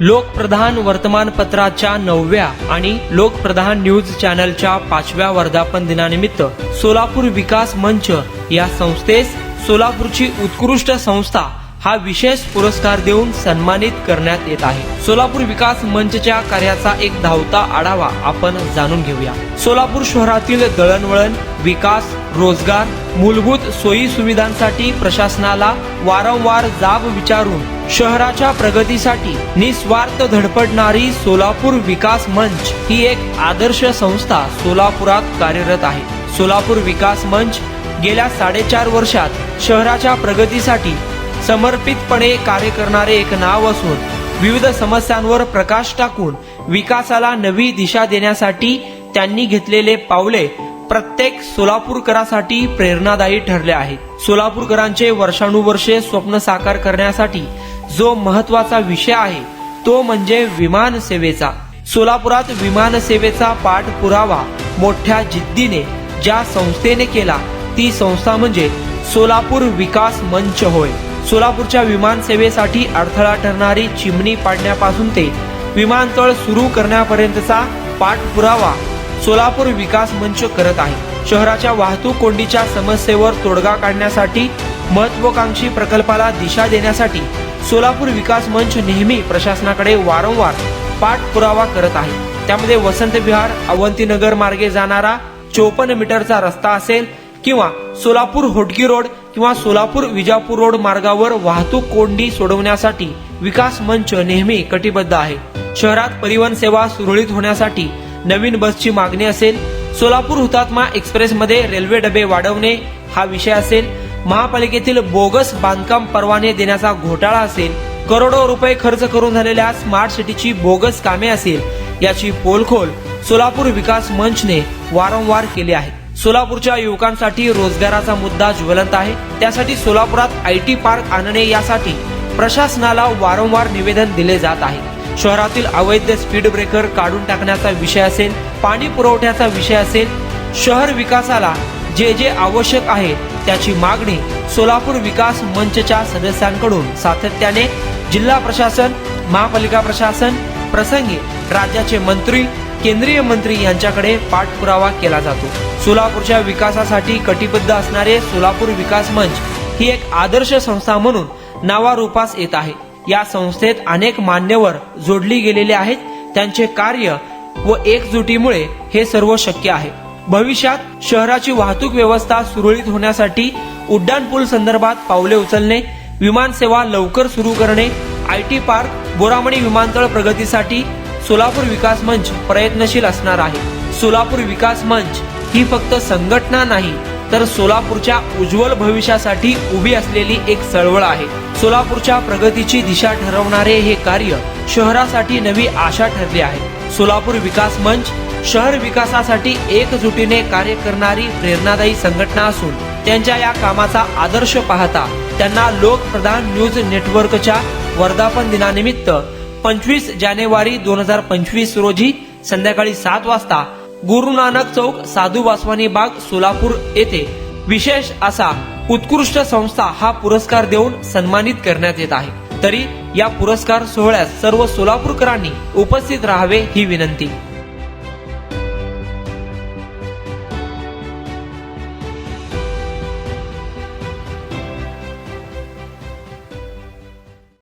लोकप्रधान वर्तमानपत्राच्या 9व्या आणि लोकप्रधान न्यूज चॅनलच्या 5व्या वर्धापन दिनानिमित्त सोलापूर विकास मंच या संस्थेस सोलापूरची उत्कृष्ट संस्था हा विशेष पुरस्कार देऊन सन्मानित करण्यात येत आहे। सोलापूर विकास मंचच्या कार्याचा एक धावता आढावा आपण जाणून घेऊया। सोलापूर शहरातील दळणवळण, विकास, रोजगार, मूलभूत सोयी सुविधांसाठी प्रशासनाला वारंवार जाब विचारून शहराच्या प्रगतीसाठी निस्वार्थ धडपडणारी सोलापूर विकास मंच ही एक आदर्श संस्था सोलापुरात कार्यरत आहे। सोलापूर विकास मंच गेल्या 4.5 वर्षात शहराच्या प्रगतीसाठी समर्पितपणे कार्य करणारे एक नाव असून विविध समस्यांवर प्रकाश टाकून विकासाला नवी दिशा देण्यासाठी त्यांनी घेतलेले पावले प्रत्येक सोलापूरकरांसाठी प्रेरणादायी ठरले आहेत। सोलापूरकरांचे वर्षानुवर्षे स्वप्न साकार करण्यासाठी जो महत्त्वाचा विषय आहे तो म्हणजे विमान सेवेचा। सोलापुरात विमान सेवेचा पाठपुरावा मोठ्या जिद्दीने ज्या संस्थेने केला ती संस्था म्हणजे सोलापूर विकास मंच होय। सोलापूरच्या विमान सेवेसाठी अडथळा ठरणारी चिमणी पाडण्यापासून ते विमानतळ सुरू करण्यापर्यंतचा पाठपुरावा सोलापूर विकास मंच करत आहे। शहराच्या वाहतूक कोंडीच्या समस्येवर तोडगा काढण्यासाठी महत्त्वाकांक्षी प्रकल्पाला दिशा देण्यासाठी सोलापूर विकास मंच नेहमी प्रशासनाकडे वारंवार पाठपुरावा करत आहे। त्यामध्ये वसंत विहार अवंतीनगर मार्गे जाणारा 54 मीटरचा रस्ता असेल किंवा सोलापूर होटगी रोड किंवा सोलापूर विजापूर रोड मार्गावर वाहतूक कोंडी सोडवण्यासाठी विकास मंच नेहमी कटिबद्ध आहे। शहरात परिवहन सेवा सुरळीत होण्यासाठी नवीन बसची मागणी असेल, सोलापूर हुतात्मा एक्सप्रेस मध्ये रेल्वे डबे वाढवणे हा विषय असेल, महापालिकेतील बोगस बांधकाम परवाने देण्याचा घोटाळा असेल, करोडो रुपये खर्च करून झालेल्या स्मार्ट सिटीची बोगस कामे असेल, याची पोलखोल सोलापूर विकास मंचने वारंवार केली आहे। सोलापूरच्या युवकांसाठी रोजगाराचा मुद्दा ज्वलंत आहे। त्यासाठी सोलापुरात IT पार्क आणणे यासाठी प्रशासनाला वारंवार निवेदन दिले जात आहे। शहरातील अवैध स्पीड ब्रेकर काढून टाकण्याचा विषय असेल, पाणी पुरवठ्याचा विषय असेल, शहर विकासाला जे जे आवश्यक आहे त्याची मागणी सोलापूर विकास मंचच्या सदस्यांकडून सातत्याने जिल्हा प्रशासन, महापालिका प्रशासन, प्रसंगी राज्याचे मंत्री, केंद्रीय मंत्री यांच्याकडे पाठपुरावा केला जातो। सोलापूरच्या विकासासाठी कटिबद्ध असणारे सोलापूर विकास मंच ही एक आदर्श संस्था म्हणून नावारूपास येत आहे। या संस्थेत अनेक मान्यवर जोडली गेलेले आहेत। त्यांचे कार्य व एकजुटीमुळे हे सर्व शक्य आहे। भविष्यात शहराची वाहतूक व्यवस्था सुरळीत होण्यासाठी उड्डाणपूल संदर्भात पावले उचलणे, विमान सेवा लवकर सुरू करणे, IT पार्क, बोरामणी विमानतळ प्रगतीसाठी सोलापूर विकास मंच प्रयत्नशील असणार आहे। सोलापूर विकास मंच ही फक्त संघटना नाही तर सोलापूरच्या उज्ज्वल भविष्यासाठी उभी असलेली एक चळवळ आहे। सोलापूरच्या प्रगतीची दिशा ठरवणारे हे कार्य शहरासाठी नवी आशा ठरली आहे। सोलापूर विकास मंच शहर विकासासाठी एकजुटीने कार्य करणारी प्रेरणादायी संघटना असून त्यांच्या या कामाचा आदर्श पाहता त्यांना लोकप्रधान न्यूज नेटवर्कच्या वर्धापन दिनानिमित्त 25 जानेवारी 2025 रोजी संध्याकाळी 7 वाजता गुरु नानक चौक, साधू वासवानी बाग, सोलापूर येथे विशेष असा उत्कृष्ट संस्था हा पुरस्कार देऊन सन्मानित करण्यात येत आहे। तरी या पुरस्कार सोहळ्यात सर्व सोलापूरकरांनी उपस्थित राहावे ही विनंती।